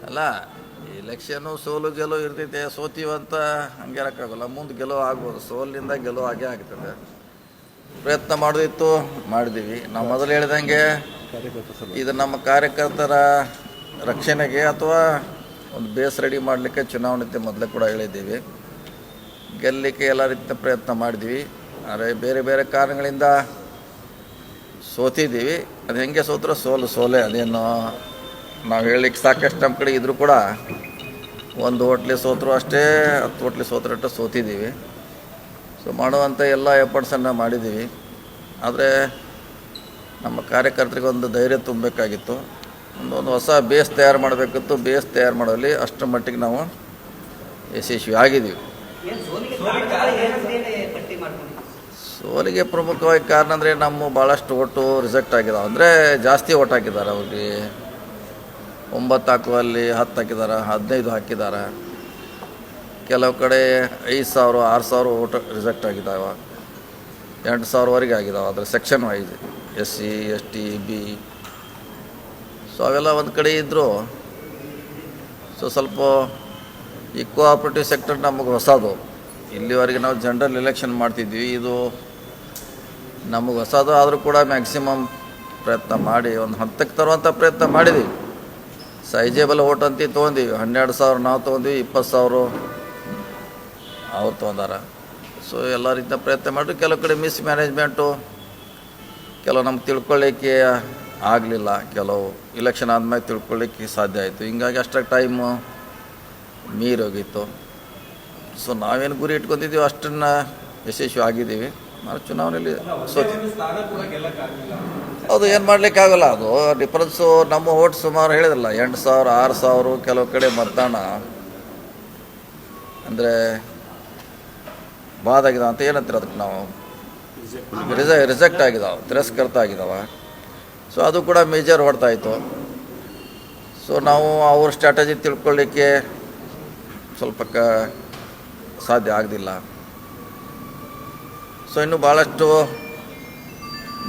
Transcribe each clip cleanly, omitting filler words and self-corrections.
ಅಲ್ಲ, ಎಲೆಕ್ಷನ್ನು ಸೋಲು ಗೆಲುವು ಇರ್ತೈತೆ. ಸೋತೀವಂತ ಹಂಗೆ ಇರೋಕ್ಕಾಗಲ್ಲ. ಮುಂದೆ ಗೆಲುವು ಆಗ್ಬೋದು, ಸೋಲಿನಿಂದ ಗೆಲುವು ಆಗೇ ಆಗ್ತದೆ. ಪ್ರಯತ್ನ ಮಾಡೋದಿತ್ತು, ಮಾಡಿದ್ದೀವಿ. ನಾವು ಮೊದಲು ಹೇಳಿದಂಗೆ ಇದು ನಮ್ಮ ಕಾರ್ಯಕರ್ತರ ರಕ್ಷಣೆಗೆ ಅಥವಾ ಒಂದು ಬೇಸ್ ರೆಡಿ ಮಾಡಲಿಕ್ಕೆ ಚುನಾವಣೆ ಮೊದಲೇ ಕೂಡ ಹೇಳಿದ್ದೀವಿ. ಗೆಲ್ಲಲಿಕ್ಕೆ ಎಲ್ಲ ರೀತಿಯ ಪ್ರಯತ್ನ ಮಾಡಿದ್ದೀವಿ. ಆದರೆ ಬೇರೆ ಬೇರೆ ಕಾರಣಗಳಿಂದ ಸೋತಿದ್ದೀವಿ. ಅದು ಹೆಂಗೆ ಸೋತ್ರೆ ಸೋಲೆ. ಅದೇನು ನಾವು ಹೇಳಲಿಕ್ಕೆ ಸಾಕಷ್ಟು ನಮ್ಮ ಕಡೆ ಇದ್ರೂ ಕೂಡ ಒಂದು ಹೋಟ್ಲಿ ಸೋತರು ಅಷ್ಟೇ, 10 ಹೋಟ್ಲಿ ಸೋತರಟ್ಟು ಸೋತಿದ್ದೀವಿ. ಸೊ ಮಾಡುವಂಥ ಎಲ್ಲ ಎಫರ್ಟ್ಸನ್ನು ಮಾಡಿದ್ದೀವಿ. ಆದರೆ ನಮ್ಮ ಕಾರ್ಯಕರ್ತರಿಗೆ ಒಂದು ಧೈರ್ಯ ತುಂಬಬೇಕಾಗಿತ್ತು. ಒಂದು ಹೊಸ ಬೇಸ್ ತಯಾರು ಮಾಡಬೇಕಿತ್ತು. ಬೇಸ್ ತಯಾರು ಮಾಡೋಲ್ಲಿ ಅಷ್ಟರ ಮಟ್ಟಿಗೆ ನಾವು ಯಶಸ್ವಿ ಆಗಿದ್ದೀವಿ. ಸೋಲಿಗೆ ಪ್ರಮುಖವಾಗಿ ಕಾರಣ ಅಂದರೆ ನಮ್ಮ ಭಾಳಷ್ಟು ಓಟು ರಿಜೆಕ್ಟ್ ಆಗಿದಾವೆ. ಅಂದರೆ ಜಾಸ್ತಿ ಓಟ್ ಹಾಕಿದ್ದಾರೆ. ಅವ್ರಿಗೆ 9 ಹಾಕುವಲ್ಲಿ 10 ಹಾಕಿದ್ದಾರೆ, 15 ಹಾಕಿದ್ದಾರೆ. ಕೆಲವು ಕಡೆ 5,000 6,000 ಓಟ್ ರಿಜೆಕ್ಟ್ ಆಗಿದ್ದಾವೆ. 8,000ವರೆಗೆ ಆಗಿದ್ದಾವೆ. ಅದರ section wise SC ST B. So ಅವೆಲ್ಲ ಒಂದು ಕಡೆ ಇದ್ದರು. ಸೊ ಸ್ವಲ್ಪ ಈ ಕೋಆಪ್ರೇಟಿವ್ ಸೆಕ್ಟರ್ ನಮಗೆ ಹೊಸದು. ಇಲ್ಲಿವರೆಗೆ ನಾವು ಜನರಲ್ ಎಲೆಕ್ಷನ್ ಮಾಡ್ತಿದ್ವಿ. ಇದು ನಮಗೆ ಹೊಸದು. ಆದರೂ ಕೂಡ ಮ್ಯಾಕ್ಸಿಮಮ್ ಪ್ರಯತ್ನ ಮಾಡಿ ಒಂದು ಹಂತಕ್ಕೆ ತರುವಂಥ ಪ್ರಯತ್ನ ಮಾಡಿದ್ದೀವಿ. ಸೈಜೇಬಲ್ ಓಟ್ ಅಂತ ತೊಗೊಂಡಿವಿ. 12,000 ನಾವು ತೊಗೊಂಡ್ವಿ, 20,000 ಅವ್ರು ತೊಗೊಂಡಾರ. ಸೊ ಎಲ್ಲ ರೀತಿಯ ಪ್ರಯತ್ನ ಮಾಡಿದ್ರು. ಕೆಲವು ಕಡೆ ಮಿಸ್ ಮ್ಯಾನೇಜ್ಮೆಂಟು, ಕೆಲವು ನಮ್ಗೆ ತಿಳ್ಕೊಳ್ಳಿಕ್ಕೆ ಆಗಲಿಲ್ಲ. ಕೆಲವು ಇಲೆಕ್ಷನ್ ಆದಮೇಲೆ ತಿಳ್ಕೊಳ್ಳಿಕ್ಕೆ ಸಾಧ್ಯ ಆಯಿತು. ಹಿಂಗಾಗಿ ಅಷ್ಟಾಗಿ ಟೈಮು ಮೀರೋಗಿತ್ತು. ಸೊ ನಾವೇನು ಗುರಿ ಇಟ್ಕೊತಿದ್ದೀವಿ ಅಷ್ಟನ್ನು ಯಶಸ್ವಿ ಆಗಿದ್ದೀವಿ. ನಾವು ಚುನಾವಣೆಯಲ್ಲಿ ಅದು ಏನು ಮಾಡಲಿಕ್ಕಾಗಲ್ಲ. ಅದು ಡಿಫ್ರೆನ್ಸು ನಮ್ಮ ಓಟ್ ಸುಮಾರು ಹೇಳಿದ್ರಲ್ಲ 8,000 6,000. ಕೆಲವು ಕಡೆ ಮತದಾನ ಅಂದರೆ ಬಾದಾಗಿದಾವೆ ಅಂತ ಏನಂತೀರ ಅದಕ್ಕೆ ನಾವು ರಿಜೆಕ್ಟ್ ಆಗಿದಾವೆ, ತಿರಸ್ಕೃತ ಆಗಿದ್ದಾವೆ. ಸೊ ಅದು ಕೂಡ ಮೇಜರ್ ಹೊಡ್ತಾಯಿತ್ತು. ಸೊ ನಾವು ಅವ್ರ ಸ್ಟ್ರಾಟಜಿ ತಿಳ್ಕೊಳ್ಳಿಕ್ಕೆ ಸ್ವಲ್ಪ ಸಾಧ್ಯ ಆಗಲಿಲ್ಲ. ಸೊ ಇನ್ನೂ ಭಾಳಷ್ಟು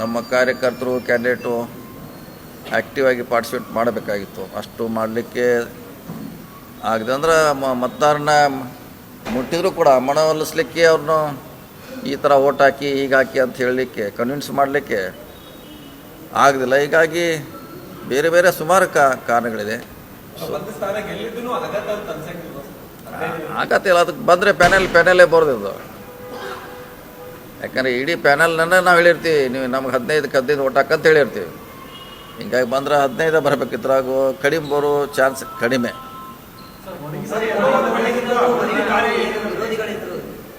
ನಮ್ಮ ಕಾರ್ಯಕರ್ತರು ಕ್ಯಾಂಡಿಡೇಟು ಆ್ಯಕ್ಟಿವ್ ಆಗಿ ಪಾರ್ಟಿಸಿಪೇಟ್ ಮಾಡಬೇಕಾಗಿತ್ತು. ಅಷ್ಟು ಮಾಡಲಿಕ್ಕೆ ಆಗಿದೆ. ಅಂದ್ರೆ ಮತದಾರನ ಮುಟ್ಟಿದ್ರು ಕೂಡ ಮನವೊಲಿಸ್ಲಿಕ್ಕೆ ಅವ್ರನ್ನ ಈ ಥರ ಓಟ್ ಹಾಕಿ ಈಗ ಹಾಕಿ ಅಂತ ಹೇಳಲಿಕ್ಕೆ ಕನ್ವಿನ್ಸ್ ಮಾಡಲಿಕ್ಕೆ ಆಗದಿಲ್ಲ. ಹೀಗಾಗಿ ಬೇರೆ ಬೇರೆ ಸುಮಾರು ಕಾರಣಗಳಿದೆ. ಆಗತ್ತಿಲ್ಲ. ಅದಕ್ಕೆ ಬಂದರೆ ಪ್ಯಾನಲೇ ಬರೋದಿದ್ದು. ಯಾಕಂದರೆ ಇಡೀ ಪ್ಯಾನಲ್ನನ್ನು ನಾವು ಹೇಳಿರ್ತೀವಿ, ನೀವು ನಮ್ಗೆ 15 ಓಟ್ ಹಾಕಂತ ಹೇಳಿರ್ತೀವಿ. ಹಿಂಗಾಗಿ ಬಂದ್ರೆ 15 ಬರಬೇಕಿದ್ರಾಗ ಕಡಿಮೆ ಬರೋ ಚಾನ್ಸ್ ಕಡಿಮೆ.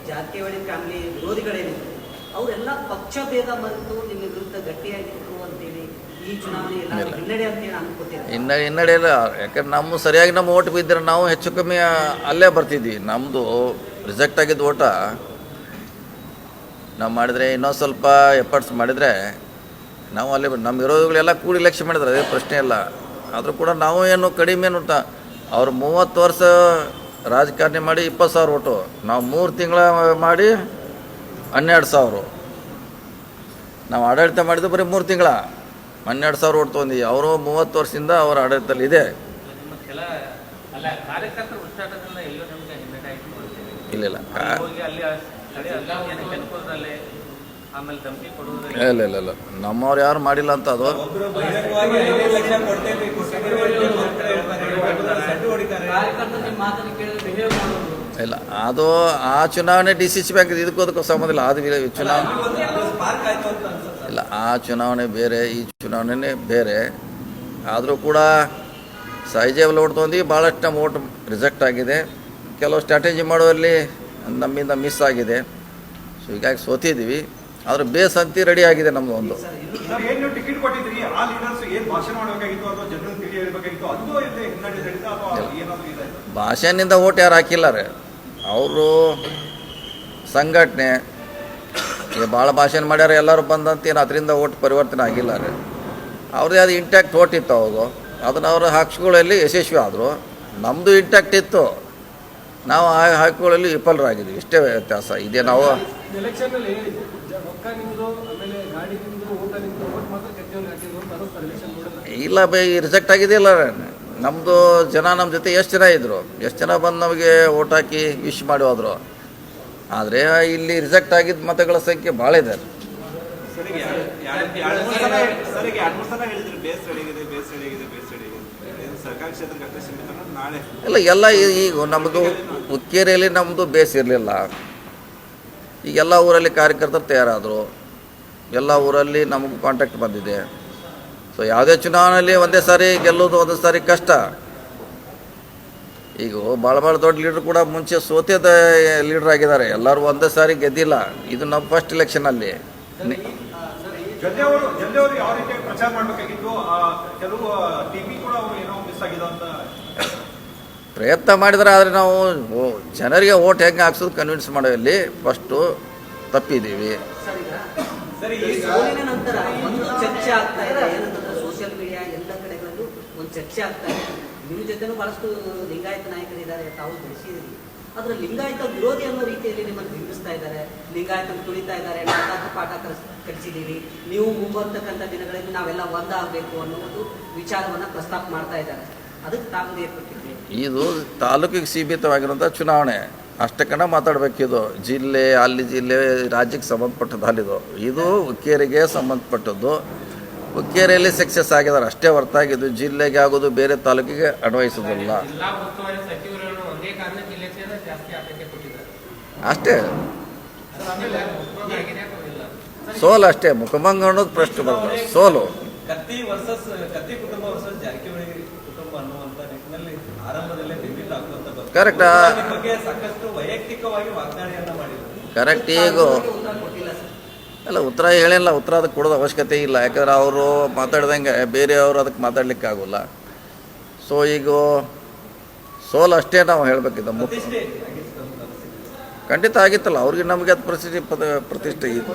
ಜಾರಕಿಹೊಳಿ ಫ್ಯಾಮಿಲಿ ವಿರೋಧಿಗಳೇನಿದ್ರು ಅವರೆಲ್ಲ ಪಕ್ಷ ಭೇದ ಮರೆತು ನಿಮ್ಮ ವಿರುದ್ಧ ಗಟ್ಟಿಯಾಗಿದ್ರು ಅಂತೇಳಿ ಈ ಚುನಾವಣೆ ಹಿನ್ನಡೆ ಅಂತೇಳಿ ಅನ್ಕೋತೀವಿ. ಹಿನ್ನಡೆ ಇಲ್ಲ. ಯಾಕಂದ್ರೆ ನಮ್ಮ ಸರಿಯಾಗಿ ನಮ್ಮ ಓಟ್ ಬಿದ್ದರೆ ನಾವು ಹೆಚ್ಚು ಕಮ್ಮಿ ಅಲ್ಲೇ ಬರ್ತಿದ್ವಿ. ನಮ್ಮದು ರಿಜೆಕ್ಟ್ ಆಗಿದ್ದು ಓಟ ನಾವು ಮಾಡಿದರೆ ಇನ್ನೊಂದು ಸ್ವಲ್ಪ ಎಫರ್ಟ್ಸ್ ಮಾಡಿದರೆ ನಾವು ಅಲ್ಲಿ ನಮ್ಮ ವಿರೋಧಿಗಳೆಲ್ಲ ಕೂಡಿ ಇಲೆಕ್ಷನ್ ಮಾಡಿದ್ರೆ ಅದೇ ಪ್ರಶ್ನೆ ಇಲ್ಲ. ಆದರೂ ಕೂಡ ನಾವು ಏನು ಕಡಿಮೆ ಏನು ಅವ್ರು 30 ವರ್ಷ ರಾಜಕಾರಣಿ ಮಾಡಿ 20,000 ಓಟು, ನಾವು 3 ತಿಂಗಳ ಮಾಡಿ 12,000. ನಾವು ಆಡಳಿತ ಮಾಡಿದ್ದು ಬರೀ 3 ತಿಂಗಳ 12,000 ಓಟ್ ತೊಗೊಂಡಿವಿ. ಅವರು 30 ವರ್ಷದಿಂದ ಅವರ ಆಡಳಿತದಲ್ಲಿ ಇದೆ. ಇಲ್ಲ ಇಲ್ಲ ನಮ್ಮವ್ರು ಯಾರು ಮಾಡಿಲ್ಲ ಅಂತ ಅದು ಇಲ್ಲ. ಅದು ಆ ಚುನಾವಣೆ DCC ಬ್ಯಾಂಕ್ ಇದಕ್ಕೂ ಸಂಬಂಧ ಇಲ್ಲ. ಅದು ಚುನಾವಣೆ ಇಲ್ಲ. ಆ ಚುನಾವಣೆ ಬೇರೆ, ಈ ಚುನಾವಣೆನೇ ಬೇರೆ. ಆದರೂ ಕೂಡ ಸೈಜೇಬಲ್ ಓಟ್ ತೊಗೊಂಡು ಭಾಳಷ್ಟು ನಮ್ಮ ಓಟ್ ರಿಜೆಕ್ಟ್ ಆಗಿದೆ. ಕೆಲವು ಸ್ಟ್ರಾಟಜಿ ಮಾಡುವಲ್ಲಿ ನಮ್ಮಿಂದ ಮಿಸ್ ಆಗಿದೆ. ಸೊ ಹೀಗಾಗಿ ಸೋತಿದ್ದೀವಿ. ಆದ್ರೆ ಬೇಸ್ ಅಂತಿ ರೆಡಿ ಆಗಿದೆ ನಮ್ದು. ಒಂದು ಭಾಷೆನಿಂದ ಓಟ್ ಯಾರು ಹಾಕಿಲ್ಲ ರೀ. ಅವರು ಸಂಘಟನೆ ಭಾಳ ಭಾಷಣ ಮಾಡ್ಯಾರ, ಎಲ್ಲರೂ ಬಂದಂತೇನು ಅದರಿಂದ ಓಟ್ ಪರಿವರ್ತನೆ ಆಗಿಲ್ಲ ರೀ. ಅವ್ರದ್ದು ಅದು ಇಂಟ್ಯಾಕ್ಟ್ ಓಟ್ ಇತ್ತು. ಹೌದು, ಅದನ್ನು ಅವರು ಹಾಕ್ಸ್ಕೊಳ್ಳಲ್ಲಿ ಯಶಸ್ವಿ ಆದರು. ನಮ್ಮದು ಇಂಟ್ಯಾಕ್ಟ್ ಇತ್ತು, ನಾವು ಹಾಕಿಕೊಳ್ಳಲ್ಲಿ ವಿಫಲರಾಗಿದ್ದೀವಿ. ಇಷ್ಟೇ ವ್ಯತ್ಯಾಸ ಇದೆ. ನಾವು ಇಲ್ಲ ರಿಜೆಕ್ಟ್ ಆಗಿದೆಯಲ್ಲ. ನಮ್ಮದು ಜನ ನಮ್ಮ ಜೊತೆ ಎಷ್ಟು ಜನ ಇದ್ದರು, ಎಷ್ಟು ಜನ ಬಂದು ನಮಗೆ ಓಟ್ ಹಾಕಿ ವಿಶ್ ಮಾಡಿ ಹೋದರು. ಆದರೆ ಇಲ್ಲಿ ರಿಜೆಕ್ಟ್ ಆಗಿದ್ದ ಮತಗಳ ಸಂಖ್ಯೆ ಭಾಳ ಇದೆ. ಇಲ್ಲ ಎಲ್ಲ ಈಗ ನಮ್ಮದು ಹುಕ್ಕೇರಿಯಲ್ಲಿ ನಮ್ಮದು ಬೇಸ್ ಇರಲಿಲ್ಲ. ಈಗ ಎಲ್ಲ ಊರಲ್ಲಿ ಕಾರ್ಯಕರ್ತರು ತಯಾರಾದರು, ಎಲ್ಲ ಊರಲ್ಲಿ ನಮಗೆ ಕಾಂಟ್ಯಾಕ್ಟ್ ಬಂದಿದೆ. ಸೊ ಯಾವುದೇ ಚುನಾವಣೆಯಲ್ಲಿ ಒಂದೇ ಸಾರಿ ಗೆಲ್ಲೋದು ಒಂದೊಂದು ಸಾರಿ ಕಷ್ಟ. ಈಗ ಭಾಳ ದೊಡ್ಡ ಲೀಡ್ರ್ ಕೂಡ ಮುಂಚೆ ಸೋತದ ಲೀಡ್ರ್ ಆಗಿದ್ದಾರೆ, ಎಲ್ಲರೂ ಒಂದೇ ಸಾರಿ ಗೆದ್ದಿಲ್ಲ. ಇದು ನಮ್ಮ ಫಸ್ಟ್ ಇಲೆಕ್ಷನಲ್ಲಿ ಪ್ರಯತ್ನ ಮಾಡಿದರೆ, ಆದರೆ ನಾವು ಜನರಿಗೆ ಓಟ್ ಹೆಂಗೆ ಹಾಕ್ಸೋದು ಕನ್ವಿನ್ಸ್ ಮಾಡೋಲ್ಲಿ ಫಸ್ಟು ತಪ್ಪಿದ್ದೀವಿ. ಸೋಲಿನ ನಂತರ ಒಂದು ಚರ್ಚೆ ಆಗ್ತಾ ಇದೆ, ಏನಂತಂದ್ರೆ ಸೋಷಿಯಲ್ ಮೀಡಿಯಾ ಎಲ್ಲ ಕಡೆಗಳಲ್ಲೂ ಒಂದು ಚರ್ಚೆ ಆಗ್ತಾ ಇದೆ. ನಿಮ್ಮ ಜೊತೆನೂ ಬಹಳಷ್ಟು ಲಿಂಗಾಯತ ನಾಯಕರಿದ್ದಾರೆ, ತಾವು ಬೆಳೆಸಿದ್ದೀರಿ. ಆದ್ರೆ ಲಿಂಗಾಯತ ವಿರೋಧಿ ಅನ್ನೋ ರೀತಿಯಲ್ಲಿ ನಿಮ್ಮನ್ನು ಬಿಂಬಿಸ್ತಾ ಇದ್ದಾರೆ, ಲಿಂಗಾಯತ ತುಳಿತಾ ಇದ್ದಾರೆ, ಪಾಠ ಕಲಿಸಿದ್ದೀವಿ, ನೀವು ಮುಂಬರ್ತಕ್ಕಂಥ ದಿನಗಳಲ್ಲಿ ನಾವೆಲ್ಲ ಒಂದಾಗಬೇಕು ಅನ್ನೋ ಒಂದು ವಿಚಾರವನ್ನು ಪ್ರಸ್ತಾಪ ಮಾಡ್ತಾ ಇದ್ದಾರೆ. ಅದಕ್ಕೆ ತಾವು ಏರ್ಪಟ್ಟಿದ್ದೀವಿ. ಇದು ತಾಲೂಕಿಗೆ ಸೀಮಿತವಾಗಿರುವಂಥ ಚುನಾವಣೆ, ಅಷ್ಟಕ್ಕನ ಮಾತಾಡಬೇಕಿದು. ಜಿಲ್ಲೆ ಅಲ್ಲಿ ಜಿಲ್ಲೆ ರಾಜ್ಯಕ್ಕೆ ಸಂಬಂಧಪಟ್ಟದ್ದು ಅಲ್ಲಿದು. ಇದು ಹುಕ್ಕೇರಿಗೆ ಸಂಬಂಧಪಟ್ಟದ್ದು. ಹುಕ್ಕೇರಿಯಲ್ಲಿ ಸಕ್ಸಸ್ ಆಗಿದ್ದಾರೆ ಅಷ್ಟೇ ಹೊರತಾಗಿದ್ದು ಜಿಲ್ಲೆಗೆ ಆಗೋದು ಬೇರೆ ತಾಲೂಕಿಗೆ ಅನ್ವಯಿಸೋದಿಲ್ಲ ಅಷ್ಟೇ. ಸೋಲು ಅಷ್ಟೇ, ಮುಖಭಂಗ ಅನ್ನೋದು ಪ್ರಶ್ನೆ ಬರ್ತದೆ. ಸೋಲು ಕರೆಕ್ಟ್ ಕರೆಕ್ಟ್. ಈಗ ಅಲ್ಲ, ಉತ್ತರ ಹೇಳಿಲ್ಲ, ಉತ್ತರ ಅದಕ್ಕೆ ಕೊಡೋದು ಅವಶ್ಯಕತೆ ಇಲ್ಲ. ಯಾಕಂದ್ರೆ ಅವರು ಮಾತಾಡ್ದಂಗೆ ಬೇರೆಯವರು ಅದಕ್ಕೆ ಮಾತಾಡ್ಲಿಕ್ಕೆ ಆಗೋಲ್ಲ. ಸೊ ಈಗ ಸೋಲು ಅಷ್ಟೇ ನಾವು ಹೇಳಬೇಕಿದ್ದ. ಖಂಡಿತ ಆಗಿತ್ತಲ್ಲ, ಅವ್ರಿಗೆ ನಮಗೆ ಅದು ಪ್ರತಿಷ್ಠೆ ಇತ್ತು.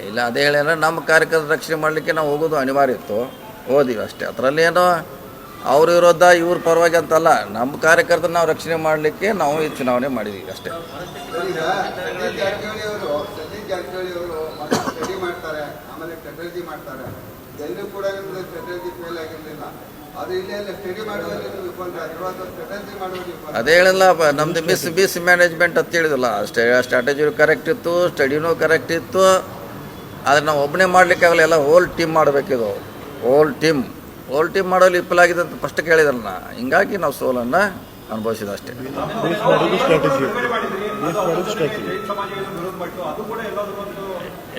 ಇಲ್ಲ, ಅದೇ ಹೇಳಿದ್ರೆ ನಮ್ಮ ಕಾರ್ಯಕರ್ತರ ರಕ್ಷಣೆ ಮಾಡಲಿಕ್ಕೆ ನಾವು ಹೋಗೋದು ಅನಿವಾರ್ಯ ಇತ್ತು, ಹೋದಿವಿ ಅಷ್ಟೇ. ಅದರಲ್ಲಿ ಏನೋ ಅವ್ರ ವಿರೋಧ ಇವ್ರ ಪರವಾಗಿ ಅಂತಲ್ಲ, ನಮ್ಮ ಕಾರ್ಯಕರ್ತರ ನಾವು ರಕ್ಷಣೆ ಮಾಡಲಿಕ್ಕೆ ನಾವು ಈ ಚುನಾವಣೆ ಮಾಡಿದ್ದೀವಿ ಅಷ್ಟೇ. ಅದೇ ಹೇಳಿಲ್ಲ, ನಮ್ದು ಮಿಸ್ ಮ್ಯಾನೇಜ್ಮೆಂಟ್ ಅಂತ ಹೇಳಿದಲ್ಲ. ಸ್ಟ್ರಾಟಜಿ ಕರೆಕ್ಟ್ ಇತ್ತು, ಸ್ಟಡಿನೂ ಕರೆಕ್ಟ್ ಇತ್ತು. ಆದರೆ ನಾವು ಒಬ್ಬನೇ ಮಾಡಲಿಕ್ಕೆ ಆಗಲ್ಲ, ಎಲ್ಲ ಹೋಲ್ ಟೀಮ್ ಮಾಡಬೇಕಿದು. ಹೋಲ್ ಟೀಮ್ ಮಾಡೋಲ್ಲಿ ವಿಫಲಾಗಿದೆ ಅಂತ ಫಸ್ಟ್ ಕೇಳಿದ್ರಲ್ಲ. ಹಿಂಗಾಗಿ ನಾವು ಸೋಲನ್ನು ಅನುಭವಿಸಿದ ಅಷ್ಟೇ.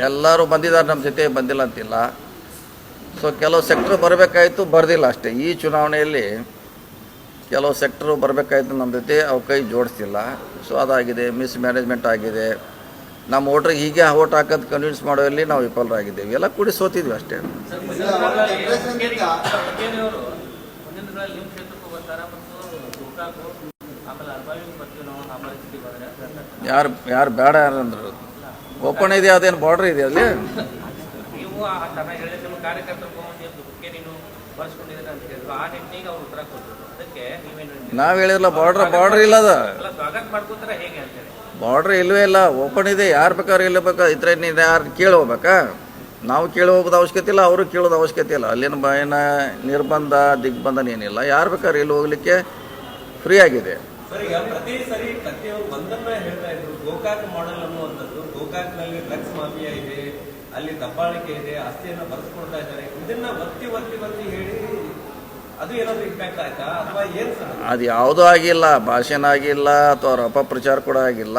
ಎಲ್ಲರೂ ಬಂದಿದ್ದಾರೆ ನಮ್ಮ ಜೊತೆ, ಬಂದಿಲ್ಲ ಅಂತಿಲ್ಲ. ಸೊ ಕೆಲವು ಸೆಕ್ಟ್ರ್ ಬರಬೇಕಾಯಿತು, ಬರೆದಿಲ್ಲ ಅಷ್ಟೇ. ಈ ಚುನಾವಣೆಯಲ್ಲಿ ಕೆಲವು ಸೆಕ್ಟ್ರು ಬರಬೇಕಾಯ್ತು ನಮ್ಮ ಜೊತೆ, ಅವು ಕೈ ಜೋಡಿಸ್ತಿಲ್ಲ. ಸೊ ಅದಾಗಿದೆ, ಮಿಸ್ ಮ್ಯಾನೇಜ್ಮೆಂಟ್ ಆಗಿದೆ. ನಮ್ಮ ವೋಟ್ರಿಗೆ ಹೀಗೆ ಓಟ್ ಹಾಕೋದು ಕನ್ವಿನ್ಸ್ ಮಾಡೋಲ್ಲಿ ನಾವು ವಿಫಲರಾಗಿದ್ದೇವೆ. ಎಲ್ಲ ಕೂಡಿ ಸೋತಿದ್ವಿ ಅಷ್ಟೇ. ಯಾರು ಬೇಡ ಯಾರಂದ್ರು ಓಪನ್ ಇದೆ, ಅದೇನು ಬಾರ್ಡ್ರ್ ಇದೆ ಅಲ್ಲಿ. ನಾವು ಹೇಳಿದ್ರಲ್ಲ, ಬಾರ್ಡ್ರ್ ಇಲ್ಲ, ಅದು ಬಾರ್ಡ್ರ್ ಇಲ್ಲವೇ ಇಲ್ಲ, ಓಪನ್ ಇದೆ. ಯಾರು ಬೇಕಾದ್ರೆ ಇಲ್ಲ ಇದ್ರೆ ನೀನು ಯಾರು ಕೇಳಿ ಹೋಗ್ಬೇಕಾ? ನಾವು ಕೇಳಿ ಹೋಗೋದು ಅವಶ್ಯಕತೆ ಇಲ್ಲ, ಅವರು ಕೇಳೋದು ಅವಶ್ಯಕತೆ ಇಲ್ಲ. ಅಲ್ಲಿನ ಏನ ನಿರ್ಬಂಧ ದಿಗ್ಬಂಧನ ಏನಿಲ್ಲ, ಯಾರು ಬೇಕಾದ್ರೆ ಇಲ್ಲಿ ಹೋಗ್ಲಿಕ್ಕೆ ಫ್ರೀ ಆಗಿದೆ. ಪ್ರತಿ ಸರಿ ಪ್ರತಿಯೊಂದು ಒಂದನ್ನ ಹೇಳ್ತಾ ಇದ್ರು, ಗೋಕಾಕ್ ಮಾಡೆಲ್ ಅನ್ನುವಂಥದ್ದು. ಗೋಕಾಕ್ನಲ್ಲಿ ಡ್ರಗ್ಸ್ ಮಾಫಿಯಾ ಇದೆ, ಅಲ್ಲಿ ದಬ್ಬಾಳಿಕೆ ಇದೆ, ಆಸ್ತಿಯನ್ನು ಬರೆಸ್ಕೊಳ್ತಾ ಇದ್ದಾರೆ. ಇದನ್ನ ಒತ್ತಿ ಹೇಳಿ ಅದು ಏನಾದ್ರು ಇಂಪ್ಯಾಕ್ಟ್ ಆಯ್ತಾ ಅಥವಾ ಏನ್ ಸರ್? ಅದು ಯಾವುದೂ ಆಗಿಲ್ಲ, ಭಾಷಣ ಆಗಿಲ್ಲ ಅಥವಾ ಅವ್ರ ಅಪಪ್ರಚಾರ ಕೂಡ ಆಗಿಲ್ಲ.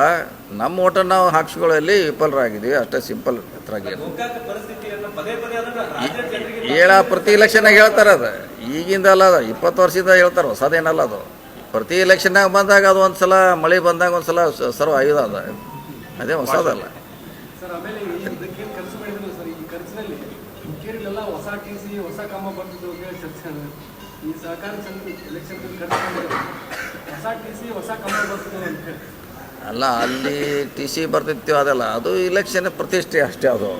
ನಮ್ಮ ಓಟನ್ನು ನಾವು ಹಾಕ್ಸ್ಕೊಳ್ಳೋಲ್ಲಿ ವಿಫಲರಾಗಿದ್ದೀವಿ ಅಷ್ಟೇ, ಸಿಂಪಲ್. ಹೇಳ ಪ್ರತಿ ಎಲೆಕ್ಷನ್ನಾಗ ಹೇಳ್ತಾರೆ, ಅದು ಈಗಿಂದ ಅಲ್ಲ, ಅದು 20 ವರ್ಷದಿಂದ ಹೇಳ್ತಾರೆ, ಹೊಸದೇನಲ್ಲ ಅದು. ಪ್ರತಿ ಎಲೆಕ್ಷನ್ನಾಗ ಬಂದಾಗ ಅದು ಒಂದು ಸಲ ಮಳೆ ಬಂದಾಗ ಒಂದು ಸಲ ಸರ್ವ ಆಯುಧ ಅದ, ಅದೇ ಹೊಸದಲ್ಲ. ಸರ್ ಆಮೇಲೆ ಇದಕ್ಕೇನು ಖರ್ಚು ಮಾಡಿದ್ರು ಸರ್, ಈ ಖರ್ಚಿನಲ್ಲಿ ಹುಕ್ಕೇರಿಲೆಲ್ಲ ಹೊಸ TC ಹೊಸ ಕಾಮ ಬಂದಿದ್ದು ಚರ್ಚೆ. ಈ ಸಹಕಾರ ಎಲೆಕ್ಷನ್ ಖರ್ಚು ಮಾಡಿದ್ರು, ಹೊಸ TC ಹೊಸ ಕಾಮ ಬಂದಿದ್ದು ಅಂತ ಹೇಳಿ ಅಲ್ಲ, ಅಲ್ಲಿ TC ಬರ್ತಿತ್ತು ಅದಲ್ಲ, ಅದು ಇಲೆಕ್ಷನ್ ಪ್ರತಿಷ್ಠೆ ಅಷ್ಟೇ. ಅದು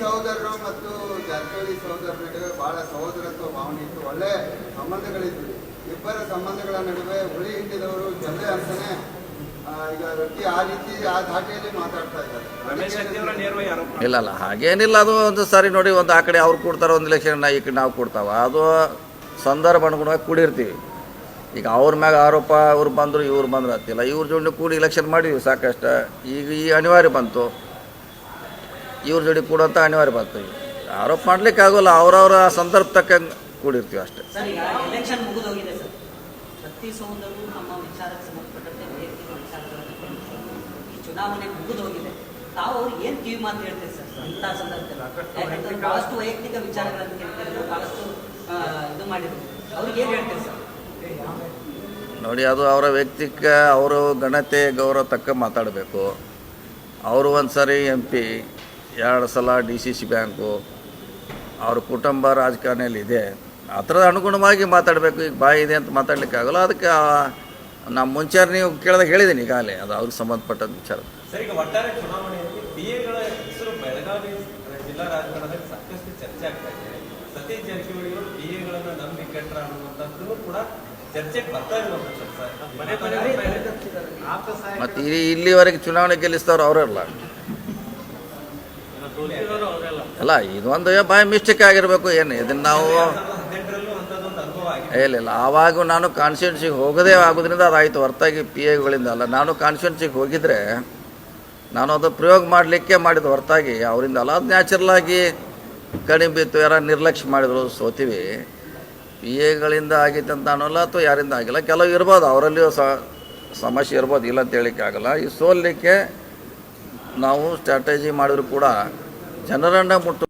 ಸಹೋದರರು ಮತ್ತು ಜಾರಕಿಹೊಳಿ ಸಹೋದರರ ನಡುವೆ ಬಹಳ ಸಹೋದರತ್ವ ಭಾವನೆ ಇತ್ತು, ಒಳ್ಳೆ ಸಂಬಂಧಗಳಿದ್ವು. ಇಬ್ಬರ ಸಂಬಂಧಗಳ ನಡುವೆ ಹುಳಿ ಹಿಂಡಿದವರು ಜೊತೆ ಅಂತಾನೆ ಈಗ ವ್ಯಕ್ತಿ ಆ ರೀತಿ ಆ ಧಾಟಿಯಲ್ಲಿ ಮಾತಾಡ್ತಾ ಇದ್ದಾರೆ. ರಮೇಶ್ ಶೆಟ್ಟಿ ಅವರ ನೇರವಾಗಿ ಆರೋಪ ಇಲ್ಲ ಹಾಗೇನಿಲ್ಲ. ಅದು ಒಂದು ಸಾರಿ ನೋಡಿ, ಒಂದು ಆ ಕಡೆ ಅವ್ರು ಕೊಡ್ತಾರೆ ಒಂದು ಇಲೆಕ್ಷನ್, ಈ ಕಡೆ ನಾವು ಕೊಡ್ತಾವ. ಅದು ಸಂದರ್ಭ ಅನುಗುಣವಾಗಿ ಕೂಡಿರ್ತೀವಿ. ಈಗ ಅವ್ರ ಮ್ಯಾಗ ಆರೋಪ ಅವ್ರು ಬಂದರು ಇವ್ರು ಬಂದ್ರೆ ಹತ್ತಿಲ್ಲ, ಇವ್ರ ಜೋಡಿ ಕೂಡಿ ಇಲೆಕ್ಷನ್ ಮಾಡಿದ್ವಿ ಸಾಕಷ್ಟು. ಈಗ ಈ ಅನಿವಾರ್ಯ ಬಂತು, ಇವ್ರ ಜೋಡಿ ಕೂಡಂತ ಅನಿವಾರ್ಯ ಬಂತು. ಆರೋಪ ಮಾಡ್ಲಿಕ್ಕೆ ಆಗೋಲ್ಲ, ಅವ್ರವ್ರ ಸಂದರ್ಭ ತಕ್ಕಂಗೆ ಕೂಡಿರ್ತೀವಿ ಅಷ್ಟೇ. ಸರ್, ಈಗ ಎಲೆಕ್ಷನ್ ಮುಗಿದೋಗಿದೆ ಸರ್. ಪ್ರತಿ ಸೋದರರು ನಮ್ಮ ವಿಚಾರಕ್ಕೆ ಸಂಬಂಧಪಟ್ಟಂತೆ ವೈಯಕ್ತಿಕ ವಿಚಾರಗಳನ್ನು ಈ ಚುನಾವಣೆ ಮುಗಿದೋಗಿದೆ. ತಾವು ಅವ್ರಿಗೆ ಏನು ಕಿವಿ ಮಾತು ಹೇಳ್ತೀವಿ ಸರ್ ಇಂಥ ಸಂದರ್ಭದಲ್ಲಿ? ಯಾಕಂದ್ರೆ ಬಹಳಷ್ಟು ವೈಯಕ್ತಿಕ ವಿಚಾರಗಳನ್ನು ಕೇಳ್ತಿದ್ರು, ಬಹಳಷ್ಟು ಇದು ಮಾಡಿದ್ರು. ಅವ್ರಿಗೆ ಏನು ಹೇಳ್ತೀವಿ ಸರ್? ನೋಡಿ, ಅದು ಅವರ ವ್ಯಕ್ತಿಕ, ಅವರು ಘನತೆ ಗೌರವ ತಕ್ಕ ಮಾತಾಡಬೇಕು. ಅವರು ಒಂದು ಸಾರಿ MP, 2 ಸಲ DCC ಬ್ಯಾಂಕು, ಅವ್ರ ಕುಟುಂಬ ರಾಜಕಾರಣಿಯಲ್ಲಿ ಇದೆ. ಆ ಥರದ ಅನುಗುಣವಾಗಿ ಮಾತಾಡಬೇಕು. ಈಗ ಬಾಯಿ ಇದೆ ಅಂತ ಮಾತಾಡ್ಲಿಕ್ಕೆ ಆಗೋಲ್ಲ. ಅದಕ್ಕೆ ನಮ್ಮ ಮುಂಚೆ ನೀವು ಕೇಳಿದಾಗ ಹೇಳಿದ್ದೀನಿ ಈಗಾಗಲೇ, ಅದು ಅವ್ರಿಗೆ ಸಂಬಂಧಪಟ್ಟಂಥ ವಿಚಾರ. ಸರ್, ಈಗ ಒಟ್ಟಾರೆ ಚುನಾವಣೆಯಲ್ಲಿ PAಗಳ ಹೆಸರು ಬೆಳಗಾವಿ ಜಿಲ್ಲಾ ರಾಜಕಾರಣದಲ್ಲಿ ಸಾಕಷ್ಟು ಚರ್ಚೆ ಆಗ್ತಾ ಇದೆ. ಸತೀಶ್ ಜಾರಕಿಹೊಳಿ ಅವರು PAಗಳನ್ನ ನಂಬಿ ಕೆಟ್ರ ಅನ್ನುವಂಥದ್ದು ಕೂಡ ಚರ್ಚೆಗೆ ಬರ್ತಾ ಇರುವಂಥದ್ದು ಸರ್. ಮತ್ತು ಇಲ್ಲಿವರೆಗೆ ಚುನಾವಣೆ ಗೆಲ್ಲಿಸ್ತವ್ರು ಅವರಲ್ಲ. ಅಲ್ಲ, ಇದೊಂದು ಬಾಯ್ ಮಿಸ್ಟೇಕ್ ಆಗಿರಬೇಕು. ಏನು ಇದನ್ನು ನಾವು 2018ರಲ್ಲೂ ಅಂಥದ್ದೊಂದು ಅನುಭವ ಆಗಿದೆ. ಇಲ್ಲ ಆವಾಗ ನಾನು ಕಾನ್ಸ್ಟಿಟ್ಯೂನ್ಸಿಗೆ ಹೋಗೋದೇ ಆಗೋದ್ರಿಂದ ಅದಾಯಿತು, ಹೊರತಾಗಿ PAಗಳಿಂದ ಅಲ್ಲ. ನಾನು ಕಾನ್ಸ್ಟಿಟ್ಯೂನ್ಸಿಗೆ ಹೋಗಿದ್ರೆ ನಾನು ಅದು ಪ್ರಯೋಗ ಮಾಡಲಿಕ್ಕೆ ಮಾಡಿದ ಹೊರತಾಗಿ ಅವರಿಂದ ಅಲ್ಲ. ಅದು ನ್ಯಾಚುರಲಾಗಿ ಕಡಿಮೆ ಬಿತ್ತು, ಯಾರು ನಿರ್ಲಕ್ಷ್ಯ ಮಾಡಿದ್ರು, ಸೋತೀವಿ. PAಗಳಿಂದ ಆಗಿತ್ತು ಅಂತ ಅನ್ನೋಲ್ಲ, ಅಥವಾ ಯಾರಿಂದ ಆಗಿಲ್ಲ. ಕೆಲವು ಇರ್ಬೋದು, ಅವರಲ್ಲಿಯೂ ಸಮಸ್ಯೆ ಇರ್ಬೋದು, ಇಲ್ಲ ಅಂತ ಹೇಳಿಕ್ಕೆ ಆಗಲ್ಲ. ಈ ಸೋಲಿಕ್ಕೆ ನಾವು ಸ್ಟ್ರಾಟಜಿ ಮಾಡಿದ್ರು ಕೂಡ ಜನರನ್ನು ಮುಟ್ಟು